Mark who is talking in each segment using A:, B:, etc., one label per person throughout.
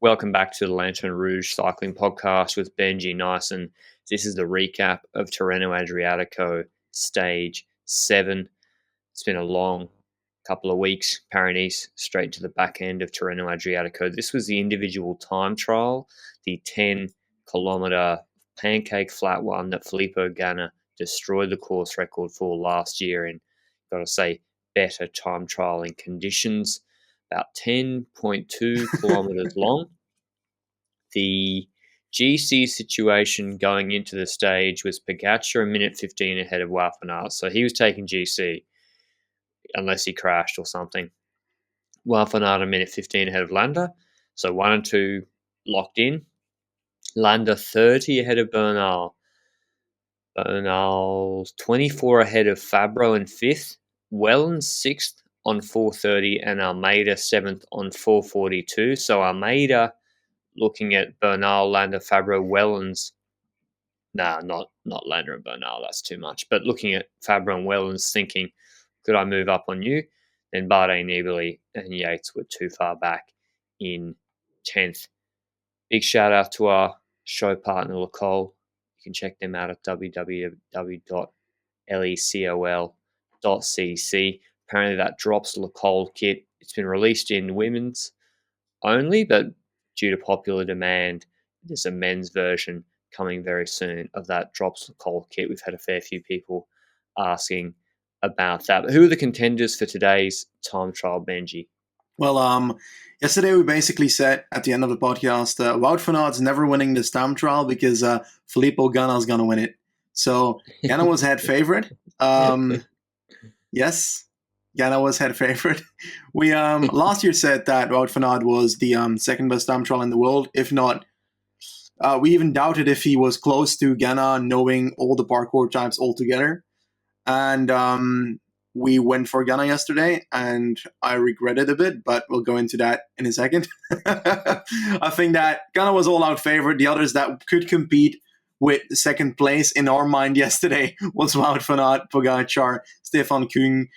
A: Welcome back to the Lanterne Rouge Cycling Podcast with Benji Naesen. This is the recap of Tirreno Adriatico, Stage 7. It's been a long couple of weeks. Paris straight to the back end of Tirreno Adriatico. This was the individual time trial, the 10-kilometre pancake flat one that Filippo Ganna destroyed the course record for last year in, got to say, better time trialling conditions. About 10.2 kilometres long. The GC situation going into the stage was Pogačar a minute 15 ahead of Van Aert, so he was taking GC unless he crashed or something. Van Aert a minute 15 ahead of Landa, so 1 and 2 locked in. Landa 30 ahead of Bernal. Bernal 24 ahead of Fabro in 5th. Wellens 6th on 4:30 and Almeida 7th on 4:42. So Almeida looking at Bernal, Landa, Fabro, Wellens. Not Landa and Bernal, that's too much. But looking at Fabro and Wellens thinking, could I move up on you? Then Bardet, Nibali and Yates were too far back in 10th. Big shout out to our show partner, Lecol. You can check them out at www.lecol.cc. Apparently that drops Lecol kit. It's been released in women's only, but due to popular demand, there's a men's version coming very soon of that drops Lecol kit. We've had a fair few people asking about that. But who are the contenders for today's time trial, Benji?
B: Well, yesterday we basically said at the end of the podcast, Wout van Aert's never winning this time trial because Filippo Ganna is going to win it. So Ganna was head favorite. Yes, Ganna was head favorite. We last year said that Wout van Aert was the second best time trial in the world. If not, we even doubted if he was close to Ganna, knowing all the parkour types altogether. And we went for Ganna yesterday, and I regret it a bit, but we'll go into that in a second. I think that Ganna was all-out favorite. The others that could compete with second place in our mind yesterday was Wout van Aert, Pogačar, Stefan Küng.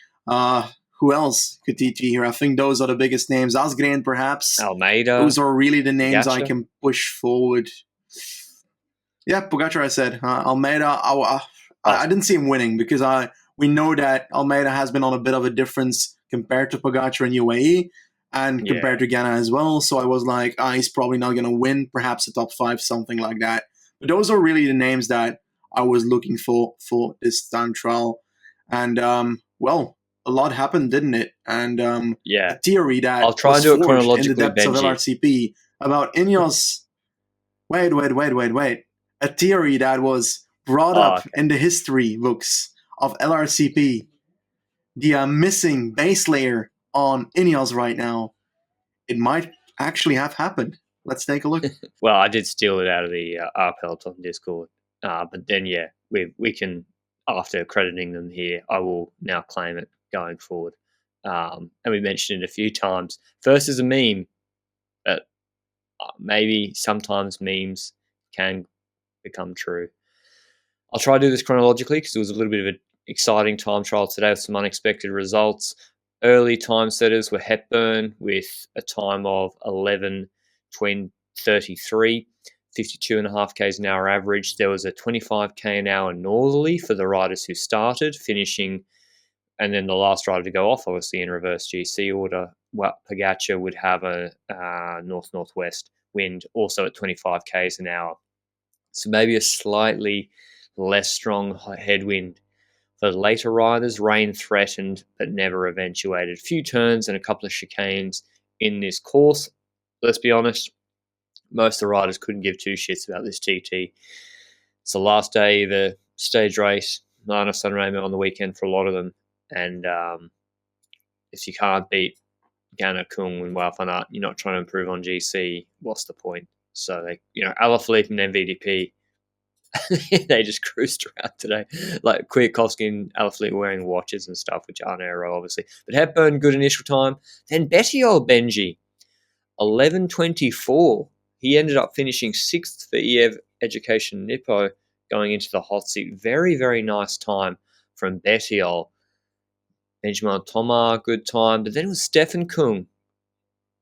B: Who else could TT here? I think those are the biggest names. Asgreen, perhaps.
A: Almeida.
B: Those are really the names
A: Pogačar.
B: I can push forward. Yeah, Pogačar, I said. Almeida, I didn't see him winning because we know that Almeida has been on a bit of a difference compared to Pogačar in UAE and compared to Ganna as well. So I was like, he's probably not going to win, perhaps a top 5, something like that. But those are really the names that I was looking for this time trial. And, well, a lot happened, didn't it? And a theory that
A: I'll try and do it chronologically,
B: in the depths
A: Benji.
B: of LRCP about Ineos. Wait. A theory that was brought up in the history books of LRCP, the missing base layer on Ineos right now. It might actually have happened. Let's take a look.
A: Well, I did steal it out of the Peloton Discord, but then we can, after crediting them here, I will now claim it going forward. And we mentioned it a few times. First as a meme, but maybe sometimes memes can become true. I'll try to do this chronologically because it was a little bit of an exciting time trial today with some unexpected results. Early time setters were Hepburn with a time of 11:33, 52.5 k's an hour average. There was a 25 k an hour northerly for the riders who started, finishing, and then the last rider to go off, obviously in reverse GC order. Pogačar would have a north-northwest wind, also at 25 k's an hour. So maybe a slightly less strong headwind. For the later riders, rain threatened but never eventuated. A few turns and a couple of chicanes in this course. Let's be honest, most of the riders couldn't give two shits about this TT. It's the last day of the stage race, Milano Sanremo on the weekend for a lot of them. And if you can't beat Ganna, Küng and Wout van Aert, you're not trying to improve on GC, what's the point? So, Alaphilippe and MVP, they just cruised around today. Like Kwiatkowski and Alaphilippe wearing watches and stuff, which aren't aero, obviously. But Hepburn, good initial time. Then Bettiol Benji, 11:24. He ended up finishing 6th for EF Education Nippo going into the hot seat. Very, very nice time from Bettiol. Benjamin Thomas, good time. But then it was Stefan Küng.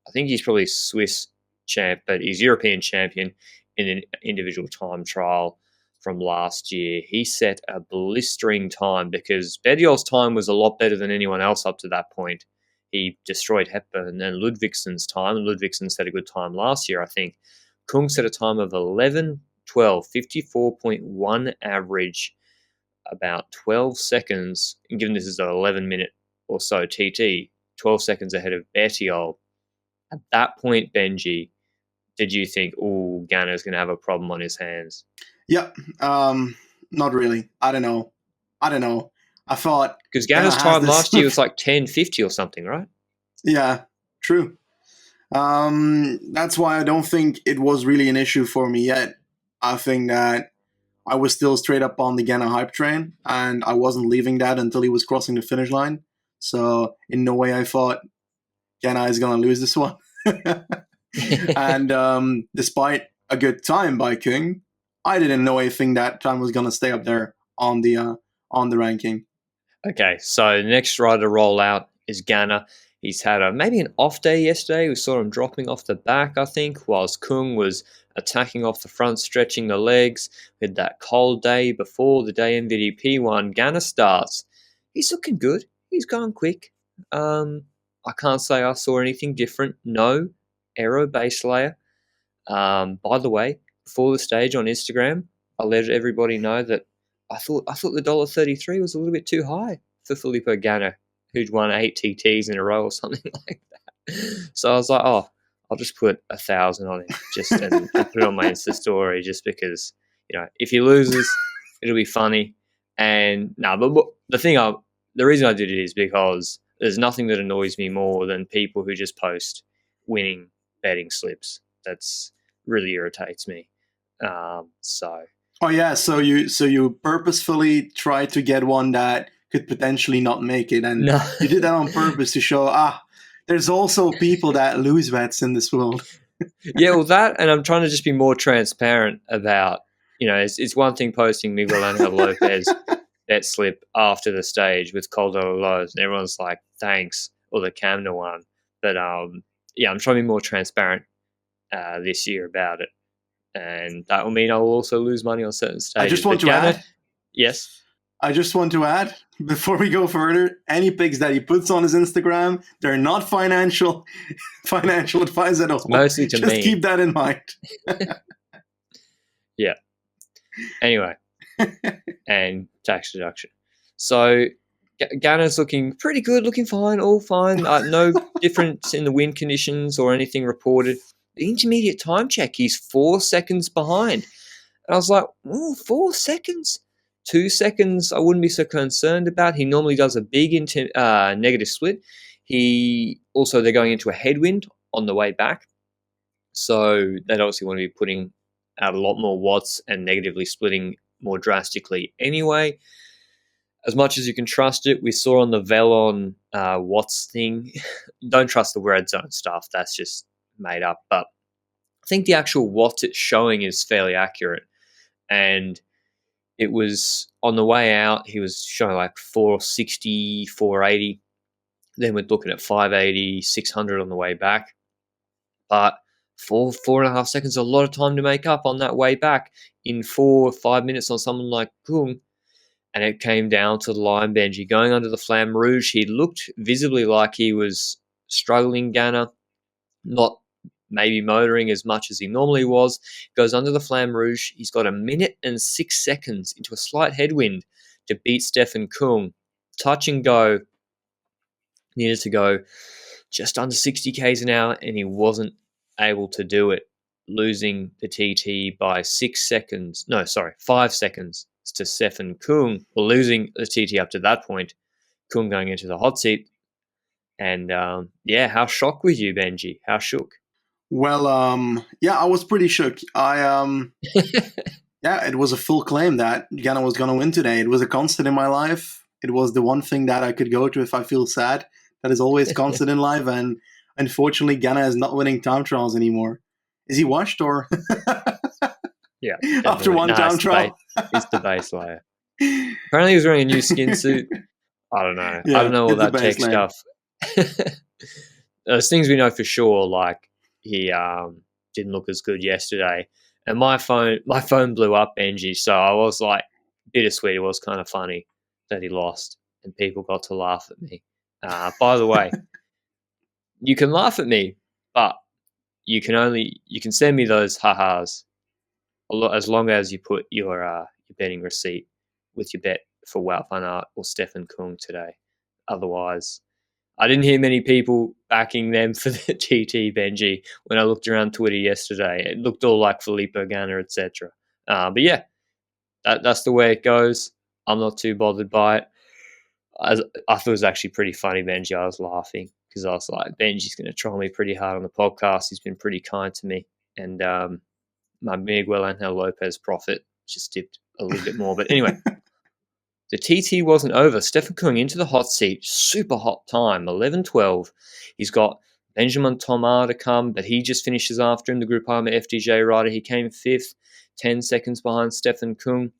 A: I think he's probably Swiss champ, but he's European champion in an individual time trial from last year. He set a blistering time because Bediol's time was a lot better than anyone else up to that point. He destroyed Hepburn and Ludvigsen's time, and Ludvigsen set a good time last year, I think. Kung set a time of 11:12, 54.1 average, about 12 seconds, and given this is an 11-minute or so TT, 12 seconds ahead of Bediol. At that point, Benji, did you think, oh, Ganna's going to have a problem on his hands?
B: Yeah, not really. I don't know. I thought...
A: Because Ganna's time last year was like 10:50 or something, right?
B: Yeah, true. That's why I don't think it was really an issue for me yet. I think that I was still straight up on the Ganna hype train, and I wasn't leaving that until he was crossing the finish line. So in no way I thought Ganna is going to lose this one. And despite a good time by Kung, I didn't know anything that time was going to stay up there on the ranking.
A: Okay, so the next rider to roll out is Ganna. He's had maybe an off day yesterday. We saw him dropping off the back, I think, whilst Kung was attacking off the front, stretching the legs. With that cold day before the day NVDP won, Ganna starts. He's looking good. He's going quick. I can't say I saw anything different. No aero base layer. By the way, before the stage on Instagram, I let everybody know that I thought the $1.33 was a little bit too high for Filippo Ganna, who'd won 8 TTs in a row or something like that. So I was like, oh, I'll just put 1,000 on it and put it on my Insta story just because, if he loses, it'll be funny. And but the reason I did it is because there's nothing that annoys me more than people who just post winning betting slips. That's really irritates me.
B: Oh yeah, so you purposefully tried to get one that could potentially not make it, and you did that on purpose to show there's also people that lose bets in this world.
A: Yeah, well that, and I'm trying to just be more transparent about, it's one thing posting Miguel Angel Lopez bet slip after the stage with Caldo Lows, and everyone's like, thanks, or the Camna one. But I'm trying to be more transparent this year about it. And that will mean I will also lose money on certain stages.
B: I just want to add.
A: Yes.
B: I just want to add, before we go further, any picks that he puts on his Instagram, they're not financial advice at all.
A: Mostly to me.
B: Just keep that in mind.
A: Yeah. Anyway. And tax deduction. So Ganna's looking pretty good, looking fine, all fine. No difference in the wind conditions or anything reported. The intermediate time check, he's 4 seconds behind. And I was like, 4 seconds? 2 seconds I wouldn't be so concerned about. He normally does a big negative split. They're going into a headwind on the way back. So they'd obviously want to be putting out a lot more watts and negatively splitting more drastically anyway. As much as you can trust it, we saw on the Velon watts thing, don't trust the red zone stuff. That's just made up. But I think the actual watts it's showing is fairly accurate. And it was on the way out, he was showing like 460, 480. Then we're looking at 580, 600 on the way back. But 4.5 seconds is a lot of time to make up on that way back in 4 or 5 minutes on someone like Kung. And it came down to the line, Benji. Going under the Flamme Rouge, he looked visibly like he was struggling, Ganna, not maybe motoring as much as he normally was. Goes under the Flamme Rouge. He's got 1 minute and 6 seconds into a slight headwind to beat Stefan Kung. Touch and go. Needed to go just under 60 k's an hour, and he wasn't able to do it, losing the TT by 5 seconds to Stefan Kung, or losing the TT up to that point. Kung going into the hot seat. And how shocked were you, Benji? How shook?
B: Well, I was pretty shook. It was a full claim that Ganna was going to win today. It was a constant in my life. It was the one thing that I could go to if I feel sad. That is always constant in life. And unfortunately, Ganna is not winning time trials anymore. Is he washed or?
A: Yeah.
B: After one time trial?
A: It's the base layer. Apparently he was wearing a new skin suit. I don't know. I don't know all that tech stuff. There's things we know for sure, like he didn't look as good yesterday. And my phone blew up, Benji. So I was like, bittersweet. It was kind of funny that he lost, and people got to laugh at me. By the way, you can laugh at me, but you can send me those ha-has as long as you put your betting receipt with your bet for Wout van Aert or Stefan Kung today. Otherwise, I didn't hear many people backing them for the TT, Benji. When I looked around Twitter yesterday, it looked all like Filippo Ganna, etc. But yeah, that's the way it goes. I'm not too bothered by it. I thought it was actually pretty funny, Benji. I was laughing because I was like, Benji's going to troll me pretty hard on the podcast. He's been pretty kind to me. And my Miguel Angel Lopez profit just dipped a little bit more. But anyway, the TT wasn't over. Stefan Kung into the hot seat. Super hot time, 11:12. He's got Benjamin Thomas to come, but he just finishes after him, the Groupama FDJ rider. He came 5th, 10 seconds behind Stefan Kung.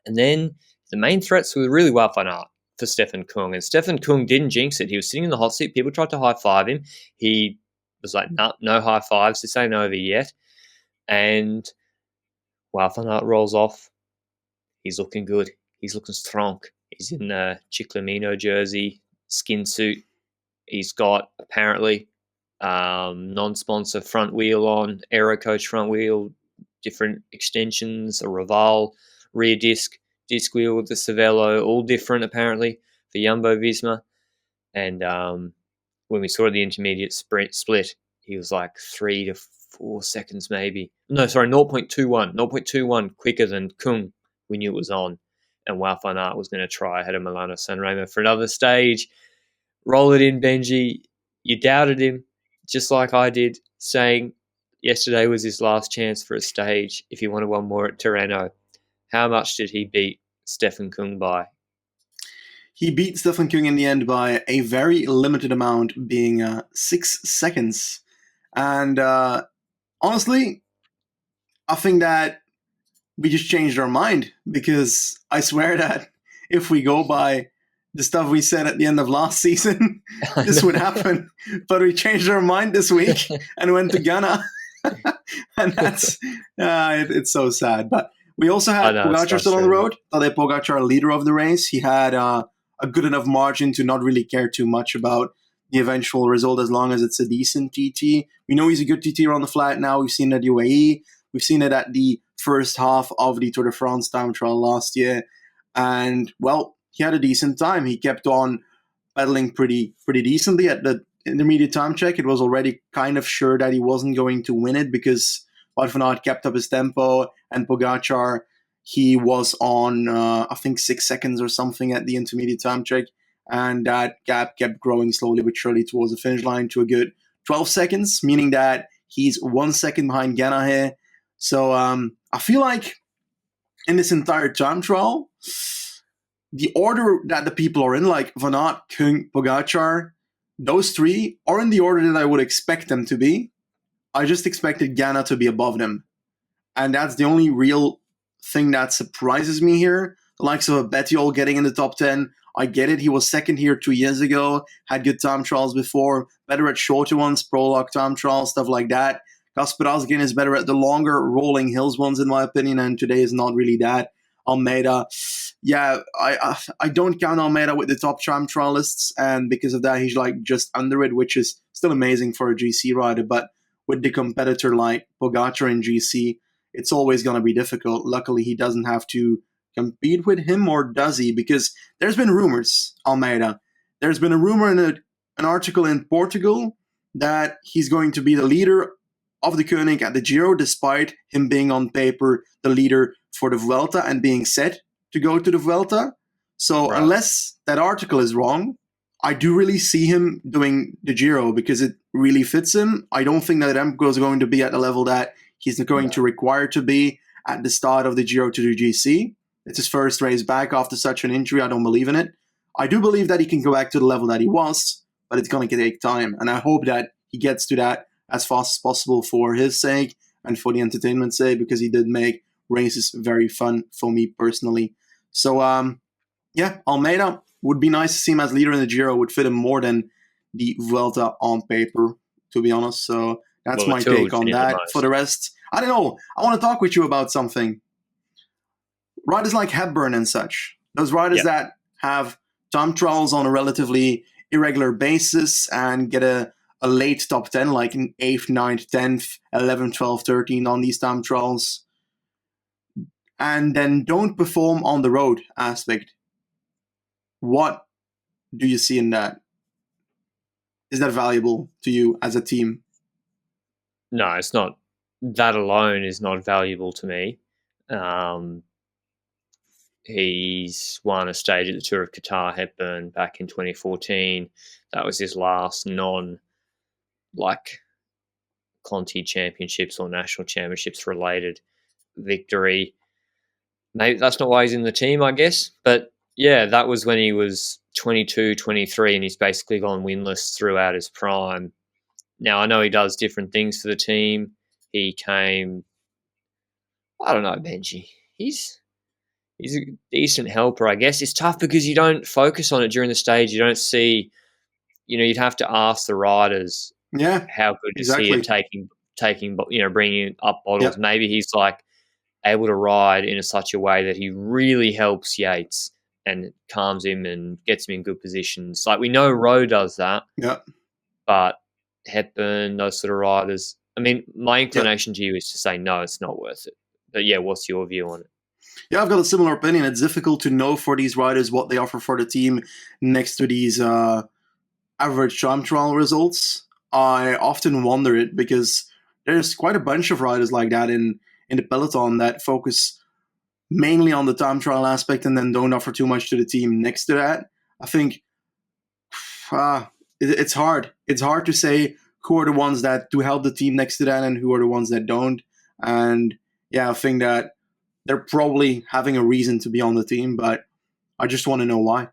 A: And then the main threats were really Wout van Aert for Stefan Kung. And Stefan Kung didn't jinx it. He was sitting in the hot seat. People tried to high-five him. He was like, nah, no high fives. This ain't over yet. And Wout van Aert rolls off. He's looking good. He's looking strong. He's in a Chiclamino jersey, skin suit. He's got, apparently, non-sponsor front wheel on, Aero Coach front wheel, different extensions, a Raval rear disc wheel with the Cervelo, all different, apparently, for Jumbo-Visma. And when we saw the intermediate split, he was like 3 to 4 seconds maybe. No, sorry, 0.21. 0.21 quicker than Kung. We knew it was on. And Wout van Aert was going to try ahead of Milano Sanremo for another stage. Roll it in, Benji. You doubted him, just like I did, saying yesterday was his last chance for a stage if he wanted one more at Tirreno. How much did he beat Stefan Kung by?
B: He beat Stefan Kung in the end by a very limited amount, being 6 seconds. And honestly, I think that we just changed our mind, because I swear that if we go by the stuff we said at the end of last season, this would happen. But we changed our mind this week and went to Ganna. And that's it's so sad. But we also had Pogačar still on the road. Tadej Pogačar, leader of the race. He had a good enough margin to not really care too much about the eventual result, as long as it's a decent TT. We know he's a good TT on the flat now. We've seen it at UAE. We've seen it at the first half of the Tour de France time trial last year. And, well, he had a decent time. He kept on pedaling pretty decently at the intermediate time check. It was already kind of sure that he wasn't going to win it, because Wout van Aert kept up his tempo, and Pogačar, he was on, I think, 6 seconds or something at the intermediate time check. And that gap kept growing slowly but surely towards the finish line to a good 12 seconds, meaning that he's 1 second behind Ganna here. So I feel like in this entire time trial, the order that the people are in, like Van Aert, Kung, Pogačar, those three are in the order that I would expect them to be. I just expected Ganna to be above them. And that's the only real thing that surprises me here. The likes of a Bettiol getting in the top 10. I get it. He was second here 2 years ago, had good time trials before, better at shorter ones, prologue time trials, stuff like that. Kasper Asgreen is better at the longer rolling hills ones, in my opinion, and today is not really that. Almeida, yeah, I don't count Almeida with the top time trialists, and because of that, he's like just under it, which is still amazing for a GC rider. But with the competitor like Pogačar in GC, it's always going to be difficult. Luckily, he doesn't have to compete with him, or does he? Because there's been rumors, Almeida. There's been a rumor in an article in Portugal that he's going to be the leader of the Koenig at the Giro, despite him being on paper the leader for the Vuelta and being set to go to the Vuelta. So right. Unless that article is wrong, I do really see him doing the Giro because it really fits him. I don't think that Remco is going to be at the level that he's going to require to be at the start of the Giro to the GC. It's his first race back after such an injury. I don't believe in it. I do believe that he can go back to the level that he was, but it's going to take time. And I hope that he gets to that as fast as possible for his sake and for the entertainment's sake, because he did make races very fun for me personally. So, Almeida would be nice to see him as leader in the Giro. Would fit him more than the Vuelta on paper, to be honest. So That's
A: Well,
B: my
A: Latour
B: take
A: would
B: on
A: finish the
B: that.
A: most.
B: For the rest, I don't know. I want to talk with you about something. Riders like Hepburn and such. Those riders that have time trials on a relatively irregular basis and get a late top 10, like an 8th, 9th, 10th, 11th, 12th, 13th on these time trials, and then don't perform on the road aspect. What do you see in that? Is that valuable to you as a team?
A: No, it's not. That alone is not valuable to me. He's won a stage at the Tour of Qatar, Hepburn, back in 2014. That was his last Conti championships or national championships related victory. Maybe that's not why he's in the team, I guess. But yeah, that was when he was 22, 23, and he's basically gone winless throughout his prime. Now, I know he does different things for the team. He came, I don't know, Benji. He's a decent helper, I guess. It's tough because you don't focus on it during the stage. You don't see, you'd have to ask the riders
B: Yeah,
A: how good is he at
B: exactly.
A: bringing up bottles.
B: Yep.
A: Maybe he's able to ride in such a way that he really helps Yates and calms him and gets him in good positions. Like we know Rowe does that,
B: Yep.
A: but Hepburn, those sort of riders. I mean, my
B: Yep.
A: inclination to you is to say no, it's not worth it. But yeah, what's your view on it?
B: Yeah, I've got a similar opinion. It's difficult to know for these riders what they offer for the team next to these average time trial results. I often wonder it because there's quite a bunch of riders like that in the peloton that focus mainly on the time trial aspect and then don't offer too much to the team next to that. I think it's hard. It's hard to say who are the ones that do help the team next to that and who are the ones that don't. And yeah, I think that they're probably having a reason to be on the team, but I just want to know why.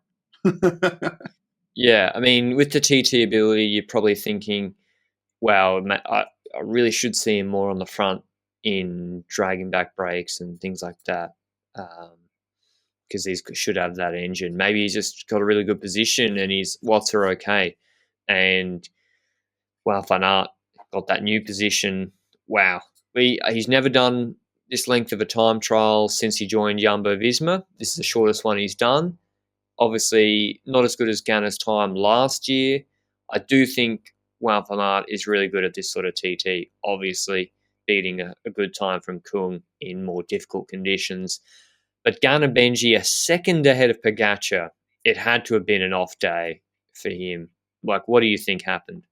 A: Yeah, I mean, with the TT ability, you're probably thinking, wow, I really should see him more on the front in dragging back brakes and things like that. Because he should have that engine. Maybe he's just got a really good position and his watts are okay. And Van Aert got that new position. Wow. He's never done this length of a time trial since he joined Jumbo-Visma. This is the shortest one he's done. Obviously, not as good as Ganna's time last year. I do think Van Aert is really good at this sort of TT, obviously beating a good time from Kung in more difficult conditions. But Ganna Benji, a second ahead of Pogačar, it had to have been an off day for him. What do you think happened?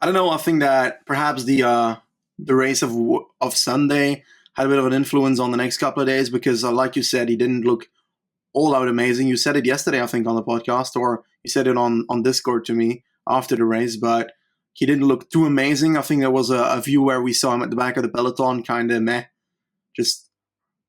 B: I don't know. I think that perhaps the race of Sunday had a bit of an influence on the next couple of days because, like you said, he didn't look all out amazing. You said it yesterday, I think, on the podcast, or you said it on Discord to me after the race, but he didn't look too amazing. I think there was a view where we saw him at the back of the peloton, kind of meh, just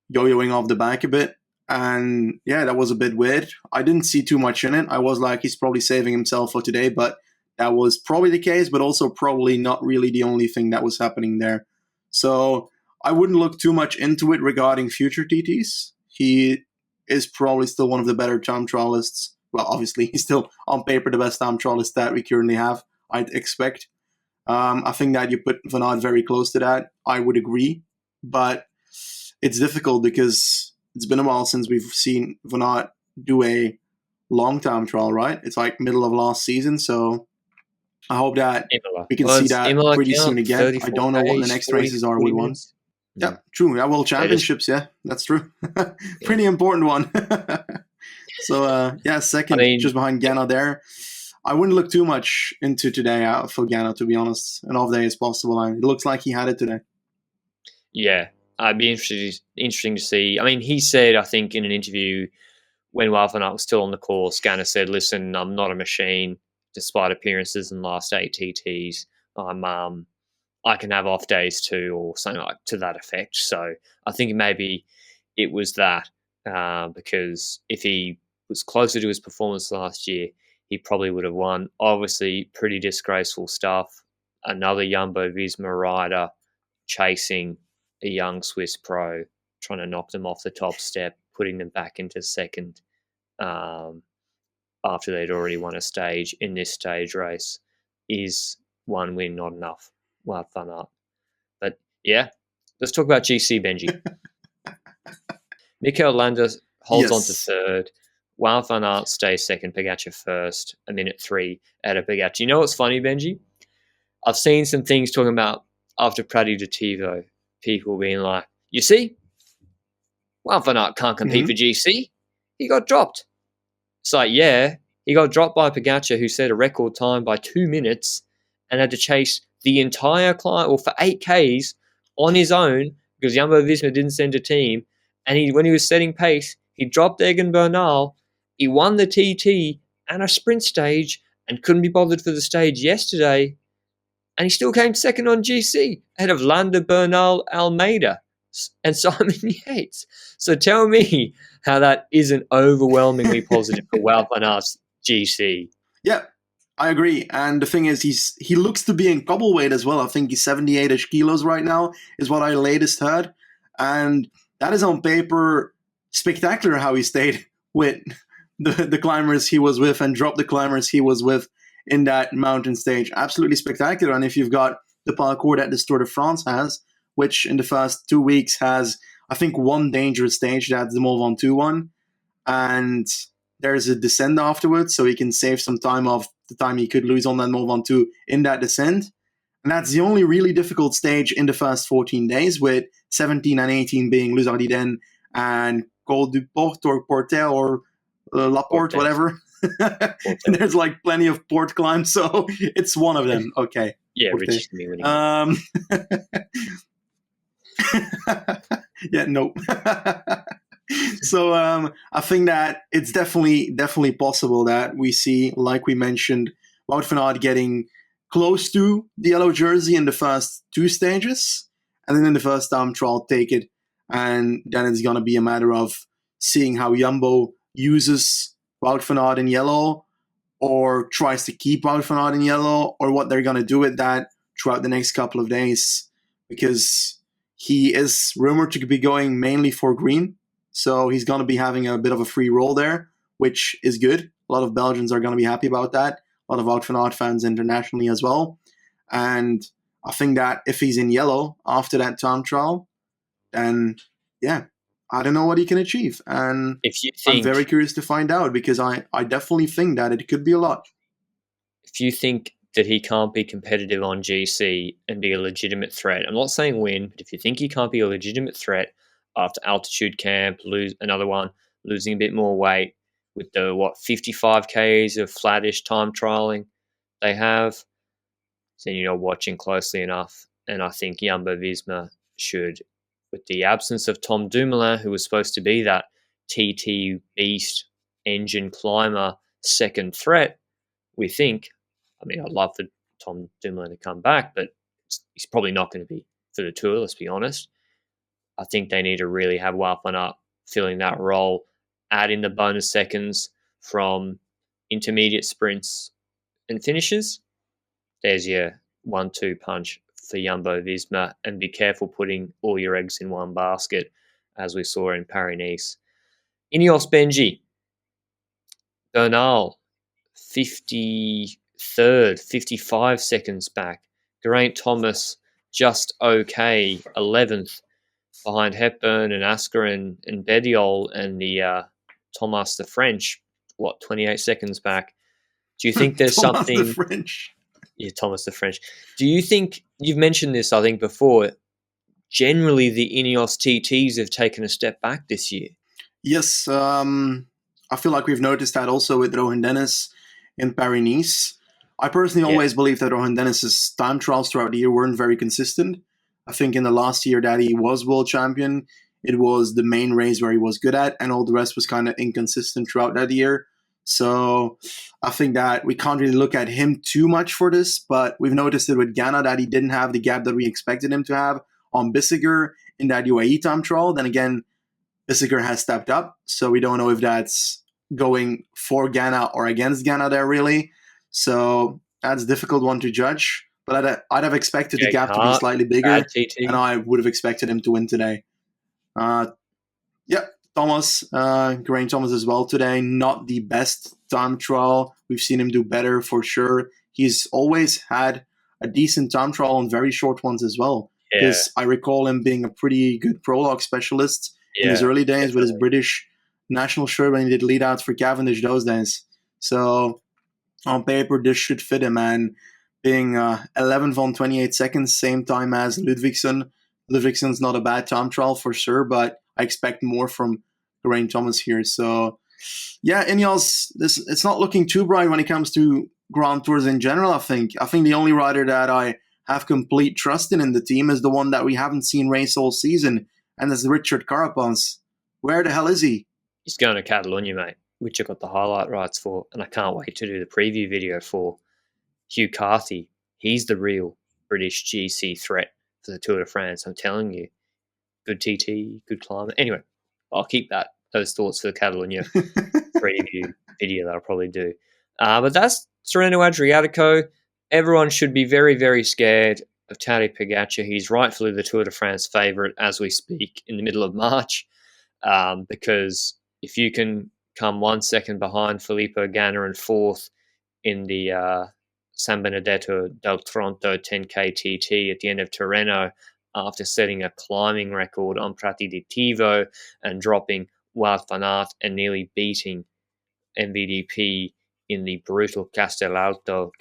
B: yo-yoing off the back a bit. And yeah, that was a bit weird. I didn't see too much in it. I was like, he's probably saving himself for today, but that was probably the case, but also probably not really the only thing that was happening there. So I wouldn't look too much into it regarding future TTs. He is probably still one of the better time trialists. Well, obviously, he's still on paper the best time trialist that we currently have, I'd expect. I think that you put Van Aert very close to that. I would agree, but it's difficult because it's been a while since we've seen Van Aert do a long time trial, right? It's like middle of last season, so I hope that
A: Imola.
B: we can
A: Well,
B: see
A: does
B: that
A: Imola
B: pretty soon
A: count?
B: again. I
A: 34
B: don't know what the
A: Ks,
B: next
A: 40,
B: races are
A: 40
B: we won.
A: minutes?
B: Yeah, true. Yeah, World
A: They just,
B: Championships, yeah, that's true.
A: yeah.
B: Pretty important one. So, yeah,
A: I
B: second,
A: mean,
B: just behind Ganna there. I wouldn't look too much into today for Ganna, to be honest. An off day is possible, and it looks like he had it today.
A: yeah, I'd be interesting to see. I mean, he said, I think, in an interview when Van Aert was still on the course, Ganna said, listen, I'm not a machine, despite appearances in the last 8 TTs. I can have off days too, or something like to that effect. So I think maybe it was that, because if he was closer to his performance last year, he probably would have won. Obviously, pretty disgraceful stuff. Another Jumbo Visma rider chasing a young Swiss pro, trying to knock them off the top step, putting them back into second, um, after they'd already won a stage in this stage race, is one win not enough. Wout van Aert. But yeah, let's talk about GC, Benji. Mikel Landa holds on to third. Wout van Aert stays second. Pogačar first. A minute 3 out of Pogačar. You know what's funny, Benji? I've seen some things talking about after Adriatico, people being like, you see, Wout van Aert can't compete for GC. He got dropped. It's like, yeah, he got dropped by Pogačar, who set a record time by 2 minutes and had to chase the entire climb, or for 8Ks on his own, because Jumbo-Visma didn't send a team. And when he was setting pace, he dropped Egan Bernal. He won the TT and a sprint stage and couldn't be bothered for the stage yesterday. And he still came second on GC, ahead of Landa, Bernal, Almeida, and Simon Yates. So tell me how that isn't overwhelmingly positive for Wout van Aert's GC.
B: Yeah, I agree. And the thing is, he looks to be in couple weight as well. I think he's 78-ish kilos right now, is what I latest heard. And that is on paper spectacular how he stayed with the climbers he was with and dropped the climbers he was with in that mountain stage. Absolutely spectacular. And if you've got the parcours that this Tour de France has, which in the first 2 weeks has, I think, one dangerous stage, that's the Mont Ventoux one, and there's a descent afterwards, so he can save some time off the time he could lose on that Mont Ventoux in that descent. And that's the only really difficult stage in the first 14 days, with 17 and 18 being Les Ardiden and Col du Port or Portel or La Porte, whatever. And there's like plenty of port climbs, so it's one of them. Okay.
A: Yeah, Richie's me winning.
B: Yeah, no. So I think that it's definitely possible that we see, like we mentioned, Wout van Aert getting close to the yellow jersey in the first 2 stages, and then in the first time trial take it, and then it's going to be a matter of seeing how Jumbo uses Wout van Aert in yellow, or tries to keep Wout van Aert in yellow, or what they're going to do with that throughout the next couple of days, because he is rumored to be going mainly for green, so he's going to be having a bit of a free roll there, which is good. A lot of Belgians are going to be happy about that. A lot of Wout van Aert fans internationally as well. And I think that if he's in yellow after that time trial, then, yeah, I don't know what he can achieve. And I'm very curious to find out, because I definitely think that it could be a lot.
A: If you think that he can't be competitive on GC and be a legitimate threat, I'm not saying win, but if you think he can't be a legitimate threat after altitude camp, lose another one, losing a bit more weight with the 55 Ks of flattish time trialing they have, then you're not watching closely enough. And I think Jumbo-Visma should, with the absence of Tom Dumoulin, who was supposed to be that TT beast engine climber second threat, we think, I mean, I'd love for Tom Dumoulin to come back, but he's probably not going to be for the Tour, let's be honest. I think they need to really have Wout van Aert filling that role, add in the bonus seconds from intermediate sprints and finishes. There's your 1-2 punch for Jumbo-Visma, and be careful putting all your eggs in one basket, as we saw in Paris-Nice. Ineos Benji, Bernal, 53rd, 55 seconds back. Geraint Thomas, just okay, 11th, behind Hepburn and Asker and Bediol, and the Thomas the French, 28 seconds back. Do you think there's
B: Thomas
A: something...
B: the French.
A: Yeah, Thomas the French. Do you think, you've mentioned this, I think, before, generally the Ineos TTs have taken a step back this year?
B: Yes, I feel like we've noticed that also with Rohan Dennis in Paris-Nice. I personally always believe that Rohan Dennis's time trials throughout the year weren't very consistent. I think in the last year that he was world champion, it was the main race where he was good at, and all the rest was kind of inconsistent throughout that year. So I think that we can't really look at him too much for this, but we've noticed it with Ganna that he didn't have the gap that we expected him to have on Bissiger in that UAE time trial. Then again, Bissiger has stepped up, so we don't know if that's going for Ganna or against Ganna there, really. So that's a difficult one to judge. But I'd have expected the gap to be slightly bigger, and I would have expected him to win today. Thomas, Geraint Thomas as well today. Not the best time trial. We've seen him do better for sure. He's always had a decent time trial on very short ones as well.
A: Yeah,
B: Because I recall him being a pretty good prologue specialist in his early days with his British national shirt when he did lead outs for Cavendish those days. So on paper, this should fit him. And being 11th on 28 seconds, same time as Ludvigsen. Ludvigsen's not a bad time trial for sure, but I expect more from Geraint Thomas here. So yeah, Ineos, it's not looking too bright when it comes to Grand Tours in general, I think. I think the only rider that I have complete trust in the team is the one that we haven't seen race all season, and that's Richard Carapaz. Where the hell is he?
A: He's going to Catalonia, mate, which I got the highlight rights for, and I can't wait to do the preview video for. Hugh Carthy, he's the real British GC threat for the Tour de France, I'm telling you. Good TT, good climate. Anyway, I'll keep those thoughts for the Catalonia preview video that I'll probably do. But that's Tirreno Adriatico. Everyone should be very, very scared of Tadej Pogačar. He's rightfully the Tour de France favourite as we speak in the middle of March, because if you can come 1 second behind Filippo Ganna and fourth in the San Benedetto del Tronto 10K TT at the end of Tirreno after setting a climbing record on Prati di Tivo and dropping Wout van Aert and nearly beating MVDP in the brutal Castelfidardo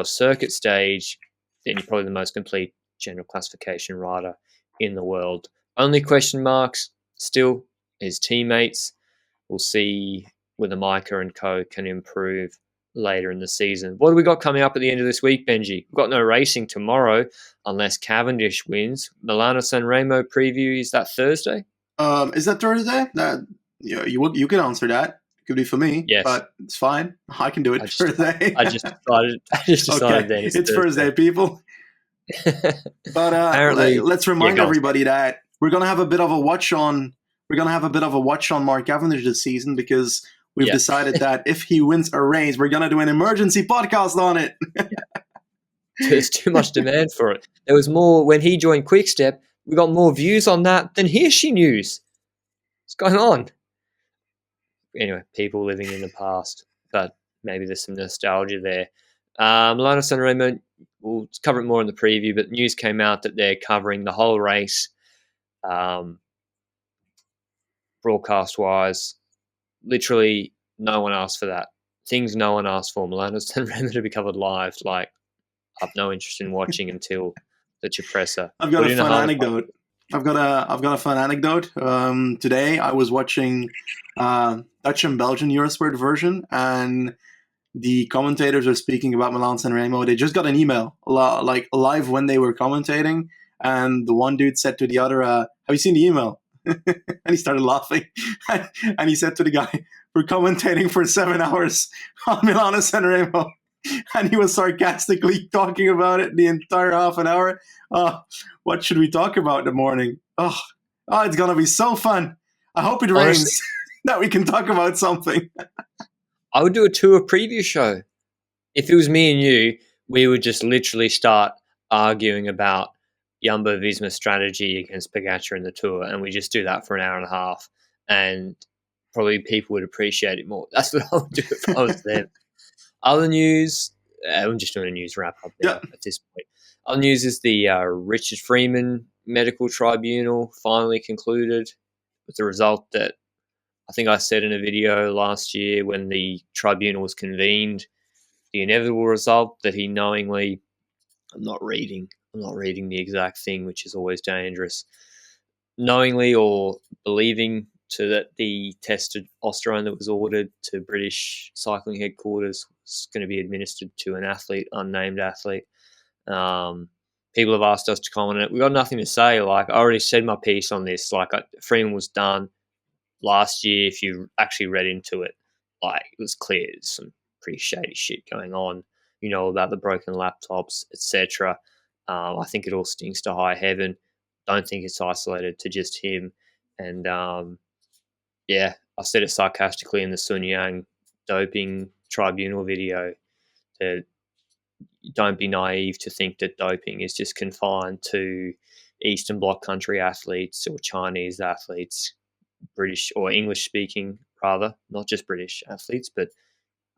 A: circuit stage, then you're probably the most complete general classification rider in the world. Only question marks still his teammates. We'll see whether Micah and co can improve later in the season. What do we got coming up at the end of this week, Benji? We've got no racing tomorrow unless Cavendish wins. Milano San Remo preview, is that Thursday?
B: Is that Thursday? You can answer that. It could be for me,
A: yes,
B: but it's fine. I can do it Thursday.
A: I just decided
B: okay. It's Thursday, people. But let's remind everybody that we're gonna have a bit of a watch on. We're gonna have a bit of a watch on Mark Cavendish this season because we've decided that if he wins a race, we're going to do an emergency podcast on it.
A: There's too much demand for it. There was more when he joined Quickstep. We got more views on that than Hirschi News. What's going on? Anyway, people living in the past, but maybe there's some nostalgia there. Milano San Remo, we'll cover it more in the preview, but news came out that they're covering the whole race, broadcast-wise. Literally, no one asked for that. Things no one asked for. Milano San Remo to be covered live. Like, I've no interest in watching until the Cipressa.
B: I've got a fun anecdote. I've got a fun anecdote. Today, I was watching Dutch and Belgian Eurosport version, and the commentators are speaking about Milan San Remo. They just got an email, like live when they were commentating, and the one dude said to the other, "Have you seen the email?" And he started laughing. And he said to the guy, "We're commentating for 7 hours on Milano San Remo." And he was sarcastically talking about it the entire half an hour. What should we talk about in the morning? Oh, it's going to be so fun. I hope it rains that we can talk about something.
A: I would do a tour preview show. If it was me and you, we would just literally start arguing about Jumbo-Visma strategy against Pogačar in the Tour, and we just do that for an hour and a half, and probably people would appreciate it more. That's what I would do if I was them. Other news, I'm just doing a news wrap-up at this point. Other news is the Richard Freeman Medical Tribunal finally concluded with the result that I think I said in a video last year when the tribunal was convened, the inevitable result that he knowingly, I'm not reading the exact thing, which is always dangerous, knowingly or believing that the tested osterone that was ordered to British cycling headquarters was going to be administered to an athlete, unnamed athlete. People have asked us to comment on it. We've got nothing to say. Like, I already said my piece on this. Like, Freeman was done last year. If you actually read into it, like, it was clear there's some pretty shady shit going on. You know, about the broken laptops, etc. I think it all stinks to high heaven. Don't think it's isolated to just him. And, I said it sarcastically in the Sun Yang doping tribunal video that don't be naive to think that doping is just confined to Eastern Bloc country athletes or Chinese athletes, British or English-speaking, rather, not just British athletes, but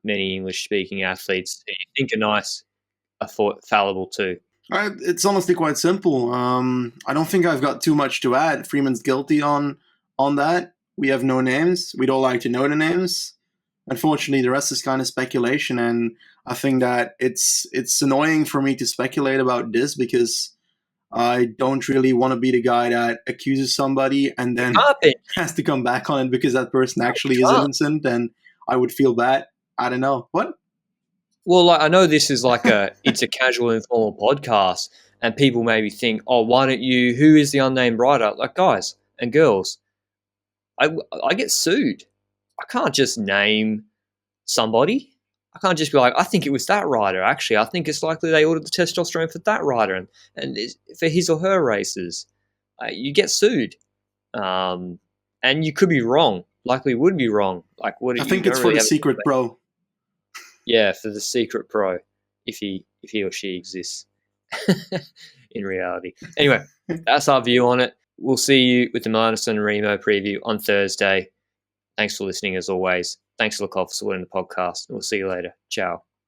A: many English-speaking athletes. You think fallible too?
B: It's honestly quite simple. I don't think I've got too much to add. Freeman's guilty on that. We have no names. We'd all like to know the names. Unfortunately, the rest is kind of speculation, and I think that it's annoying for me to speculate about this because I don't really want to be the guy that accuses somebody and then has to come back on it because that person actually is innocent, and I would feel bad. I don't know. What?
A: Well, I know this is it's a casual, informal podcast, and people maybe think, oh, why don't you, who is the unnamed writer? Like, guys and girls, I get sued. I can't just name somebody. I can't just be like, I think it was that rider. Actually, I think it's likely they ordered the testosterone for that rider and for his or her races. You get sued. And you could be wrong. Likely would be wrong. Like, what?
B: I think it's for the secret pro.
A: Yeah, for the secret pro, if he or she exists in reality. Anyway, that's our view on it. We'll see you with the Martin and Remo preview on Thursday. Thanks for listening as always. Thanks to Lukoff for supporting the podcast. We'll see you later. Ciao.